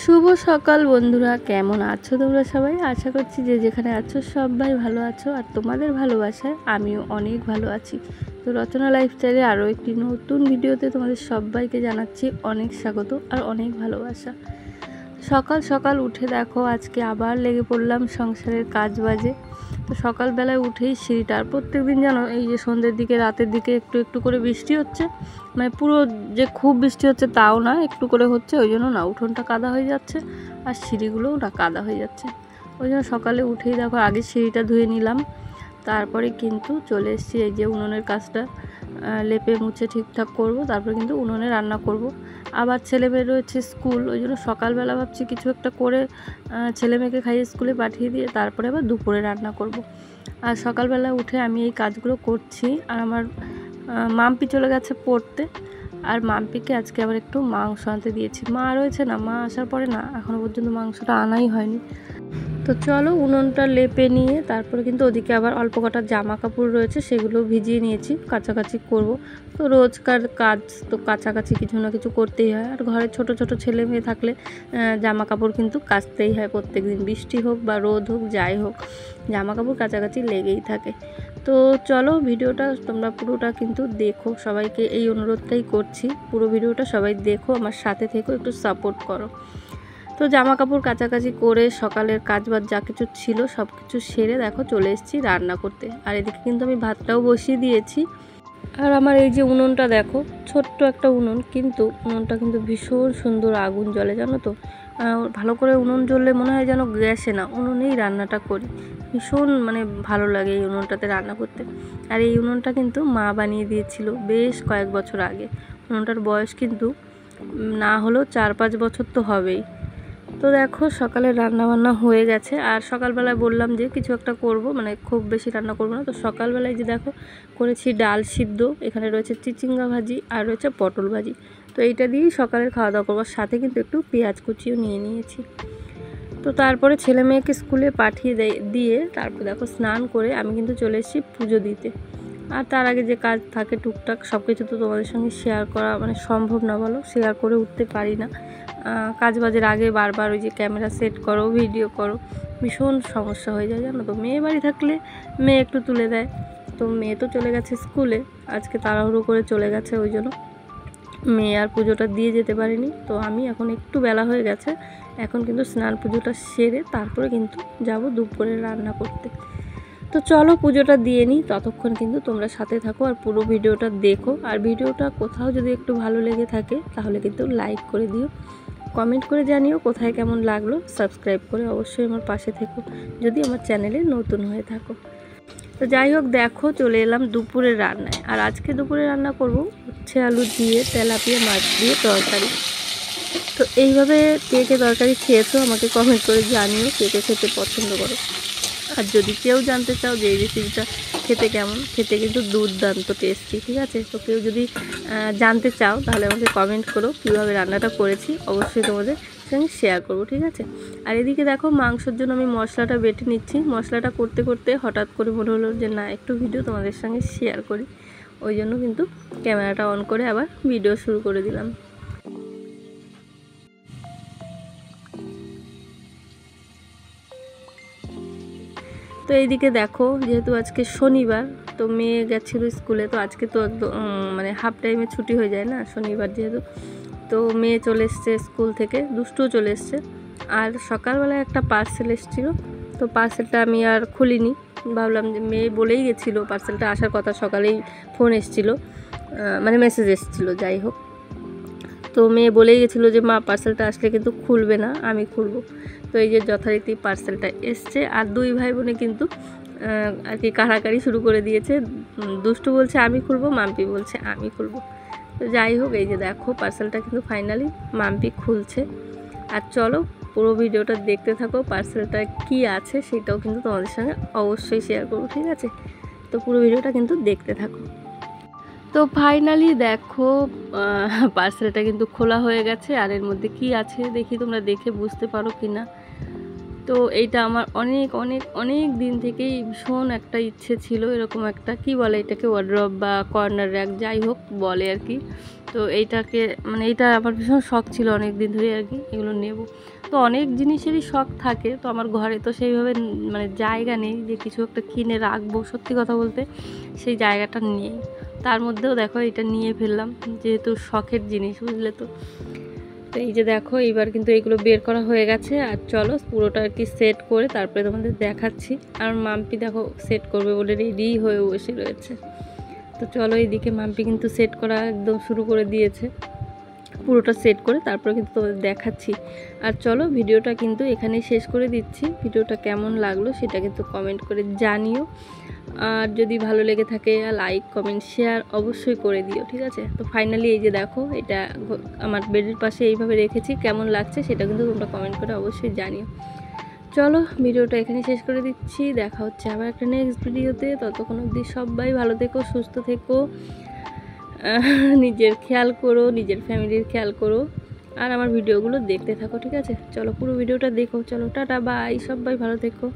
শুভ সকাল বন্ধুরা, কেমন আছো তোমরা সবাই? আশা করছি যে যেখানে আছো সবাই ভালো আছো, আর তোমাদের ভালোবাসায় আমিও অনেক ভালো আছি। তো রচনা লাইফস্টাইলে আরও একটি নতুন ভিডিওতে তোমাদের সবাইকে জানাচ্ছি অনেক স্বাগত আর অনেক ভালোবাসা। সকাল সকাল উঠে দেখো আজকে আবার লেগে পড়লাম সংসারের কাজ বাজে। তো সকালবেলায় উঠেই সিঁড়িটা, আর প্রত্যেক দিন জানো এই যে সন্ধ্যের দিকে রাতের দিকে একটু একটু করে বৃষ্টি হচ্ছে, মানে পুরো যে খুব বৃষ্টি হচ্ছে তাও না, একটু করে হচ্ছে, ওই জন্য না উঠোনটা কাদা হয়ে যাচ্ছে আর সিঁড়িগুলোও না কাদা হয়ে যাচ্ছে। ওই জন্য সকালে উঠেই দেখো আগে সিঁড়িটা ধুয়ে নিলাম, তারপরে কিন্তু চলে এসেছি এই যে উনুনের কাজটা লেপে মুছে ঠিকঠাক করব, তারপরে কিন্তু উনুনে রান্না করব। আবার ছেলে মেয়ে রয়েছে স্কুল, ওই জন্য সকালবেলা ভাবছি কিছু একটা করে ছেলে মেয়েকে খাইয়ে স্কুলে পাঠিয়ে দিয়ে তারপরে আবার দুপুরে রান্না করব। আর সকালবেলা উঠে আমি এই কাজগুলো করছি, আর আমার মাম্পি চলে গেছে পড়তে, আর মাম্পিকে আজকে আবার একটু মাংস আনতে দিয়েছি। মা রয়েছে না, মা আসার পরে না এখনও পর্যন্ত মাংসটা আনাই হয়নি। তো চলো উনুনটা লেপে নিয়ে তারপরে কিন্তু ওদিকে আবার অল্প কটা জামা কাপড় রয়েছে, সেগুলো ভিজিয়ে নিয়েছি, কাচাকাচি করব। তো রোজকার কাজ তো কাছাকাছি কিছু না কিছু করতেই হয়, আর ঘরে ছোট ছোট ছেলে মেয়ে থাকলে জামা কাপড় কিন্তু কাচতেই হয় প্রত্যেক দিন, বৃষ্টি হোক বা রোদ হোক যাই হোক জামা কাপড় কাছাকাছি লেগেই থাকে। তো চলো ভিডিওটা তোমরা পুরোটা কিন্তু দেখো, সবাইকে এই অনুরোধটাই করছি, পুরো ভিডিওটা সবাই দেখো, আমার সাথে থেকো, একটু সাপোর্ট করো। তো জামা কাপড় কাচাকাচি করে সকালের কাজবাজ যা কিছু ছিল সব কিছু সেরে দেখো চলে এসেছি রান্না করতে। আর এদিকে কিন্তু আমি ভাতটাও বসিয়ে দিয়েছি। আর আমার এই যে উনুনটা দেখো, ছোট্ট একটা উনুন, কিন্তু উনুনটা কিন্তু ভীষণ সুন্দর আগুন জ্বলে, জানো তো। ভালো করে উনুন জ্বললে মনে হয় যেন গ্যাসে না, উনুনেই রান্নাটা করি, ভীষণ মানে ভালো লাগে এই উনুনটাতে রান্না করতে। আর এই উনুনটা কিন্তু মা বানিয়ে দিয়েছিল বেশ কয়েক বছর আগে। উনুনটার বয়স কিন্তু না হলেও 4-5 বছর তো হবেই। তো দেখো সকালে রান্না বান্না হয়ে গেছে, আর সকালবেলায় বললাম যে কিছু একটা করব, মানে খুব বেশি রান্না করব না। তো সকালবেলায় যে দেখো করেছি ডাল সিদ্ধ, এখানে রয়েছে চিচিঙ্গা ভাজি আর রয়েছে পটল ভাজি। তো এইটা দিয়েই সকালের খাওয়া দাওয়া করবো, সাথে কিন্তু একটু পেঁয়াজ কুচিও নিয়ে নিয়েছি। তো তারপরে ছেলে মেয়েকে স্কুলে পাঠিয়ে দিয়ে তারপর দেখো স্নান করে আমি কিন্তু চলে এসেছি পুজো দিতে। আর তার আগে যে কাজ থাকে টুকটাক সব কিছু তো তোমাদের সঙ্গে শেয়ার করা মানে সম্ভব না, বলো, শেয়ার করে উঠতে পারি না। কাজ বাজের আগে বারবার ওই যে ক্যামেরা সেট করো, ভিডিও করো, ভীষণ সমস্যা হয়ে যায়, জানো তো। মেয়ে বাড়ি থাকলে মেয়ে একটু তুলে দেয়, তো মেয়ে তো চলে গেছে স্কুলে, আজকে তাড়াহুড়ো করে চলে গেছে, ওই জন্য মেয়ে আর পুজোটা দিয়ে যেতে পারিনি। তো আমি এখন একটু বেলা হয়ে গেছে, এখন কিন্তু স্নান পুজোটা সেরে তারপরে কিন্তু যাব দুপুরে রান্না করতে। তো চলো পুজোটা দিয়ে নিই, ততক্ষণ কিন্তু তোমরা সাথে থাকো আর পুরো ভিডিওটা দেখো। আর ভিডিওটা কোথাও যদি একটু ভালো লেগে থাকে তাহলে কিন্তু লাইক করে দিও, কমেন্ট করে জানিও কোথায় কেমন লাগলো, সাবস্ক্রাইব করে অবশ্যই আমার পাশে থেকো যদি আমার চ্যানেলে নতুন হয়ে থাকো। তো যাই হোক দেখো চলে এলাম দুপুরের রান্নায়। আর আজকে দুপুরে রান্না করব উচ্ছে আলু দিয়ে তেলাপিয়া মাছ দিয়ে তরকারি। তো এইভাবে কে কে তরকারি খেয়েছো আমাকে কমেন্ট করে জানিও, কে কে খেতে পছন্দ করো। আর যদি কেউ জানতে চাও যে এই রেসিপিটা খেতে কেমন, খেতে কিন্তু দুর্দান্ত টেস্টি, ঠিক আছে। তো কেউ যদি জানতে চাও তাহলে আমাকে কমেন্ট করো, কীভাবে রান্নাটা করেছি অবশ্যই তোমাদের সঙ্গে শেয়ার করবো, ঠিক আছে। আর এদিকে দেখো মাংসের জন্য আমি মশলাটা বেটে নিচ্ছি। মশলাটা করতে করতে হঠাৎ করে মনে হলো যে না একটু ভিডিও তোমাদের সঙ্গে শেয়ার করি, ওই জন্য কিন্তু ক্যামেরাটা অন করে আবার ভিডিও শুরু করে দিলাম। তো এইদিকে দেখো যেহেতু আজকে শনিবার, তো মেয়ে গেছিলো স্কুলে, তো আজকে তো একদম মানে হাফ টাইমে ছুটি হয়ে যায় না শনিবার যেহেতু। তো মেয়ে চলে এসছে স্কুল থেকে, দুষ্টুও চলে এসছে। আর সকালবেলায় একটা পার্সেল এসেছিলো, তো পার্সেলটা আমি আর খুলিনি, ভাবলাম যে মেয়ে বলেই গেছিলো পার্সেলটা আসার কথা, সকালেই ফোন এসেছিলো, মানে মেসেজ এসেছিলো, যাই হোক। তো মেয়ে বলেই গেছিলো যে মা পার্সেলটা আসলে কিন্তু খুলবে না, আমি খুলবো। তো এই যে যথারীতি পার্সেলটা এসছে, আর দুই ভাই বোনে কিন্তু আর কি কাড়াকাড়ি শুরু করে দিয়েছে। দুষ্টু বলছে আমি খুলবো, মাম্পি বলছে আমি খুলবো। তো যাই হোক এই যে দেখো পার্সেলটা কিন্তু ফাইনালি মাম্পি খুলছে। আর চলো পুরো ভিডিওটা দেখতে থাকো, পার্সেলটা কি আছে সেটাও কিন্তু তোমাদের সঙ্গে অবশ্যই শেয়ার করবো, ঠিক আছে। তো পুরো ভিডিওটা কিন্তু দেখতে থাকো। তো ফাইনালি দেখো পার্সেলটা কিন্তু খোলা হয়ে গেছে, আর এর মধ্যে কি আছে দেখি তোমরা দেখে বুঝতে পারো কি না। তো এইটা আমার অনেক অনেক অনেক দিন থেকেই ভীষণ একটা ইচ্ছে ছিল, এরকম একটা কি বলে এটাকে, ওয়ার্ড্রব বা কর্নার র্যাক যাই হোক বলে আর কি। তো এইটাকে মানে এইটা আমার ভীষণ শখ ছিল অনেক দিন ধরে আর কি, এগুলো নেব। তো অনেক জিনিসেরই শখ থাকে, তো আমার ঘরে তো সেইভাবে মানে জায়গা নেই যে কিছু একটা কিনে রাখবো, সত্যি কথা বলতে সেই জায়গাটা নেই। তার মধ্যেও দেখো এটা নিয়ে ফেললাম, যেহেতু শখের জিনিস, বুঝলে তো। তো এই যে দেখো এইবার কিন্তু এগুলো বের করা হয়ে গেছে, আর চলো পুরোটা আর কি সেট করে তারপরে তোমাদের দেখাচ্ছি। আর মাম্পি দেখো সেট করবে বলে রেডি হয়ে বসে রয়েছে। তো চলো এইদিকে মাম্পি কিন্তু সেট করা একদম শুরু করে দিয়েছে, পুরোটা সেট করে তারপরে কিন্তু তোমাদের দেখাচ্ছি। আর চলো ভিডিওটা কিন্তু এখানেই শেষ করে দিচ্ছি। ভিডিওটা কেমন লাগলো সেটা কিন্তু কমেন্ট করে জানিও, আর যদি ভালো লেগে থাকে লাইক কমেন্ট শেয়ার অবশ্যই করে দিও, ঠিক আছে। তো ফাইনালি এই যে দেখো এটা আমার বেডের পাশে এইভাবে রেখেছি, কেমন লাগছে সেটা কিন্তু তোমরা কমেন্ট করে অবশ্যই জানিও। চলো ভিডিওটা এখানে শেষ করে দিচ্ছি, দেখা হচ্ছে আবার একটা নেক্সট ভিডিওতে। ততক্ষণ অবধি সবাই ভালো থেকো, সুস্থ থেকো, নিজের খেয়াল করো, নিজের ফ্যামিলির খেয়াল করো, আর আমার ভিডিওগুলো দেখতে থাকো, ঠিক আছে। চলো পুরো ভিডিওটা দেখো, চলো টাটা বাই, সবাই ভালো থেকো।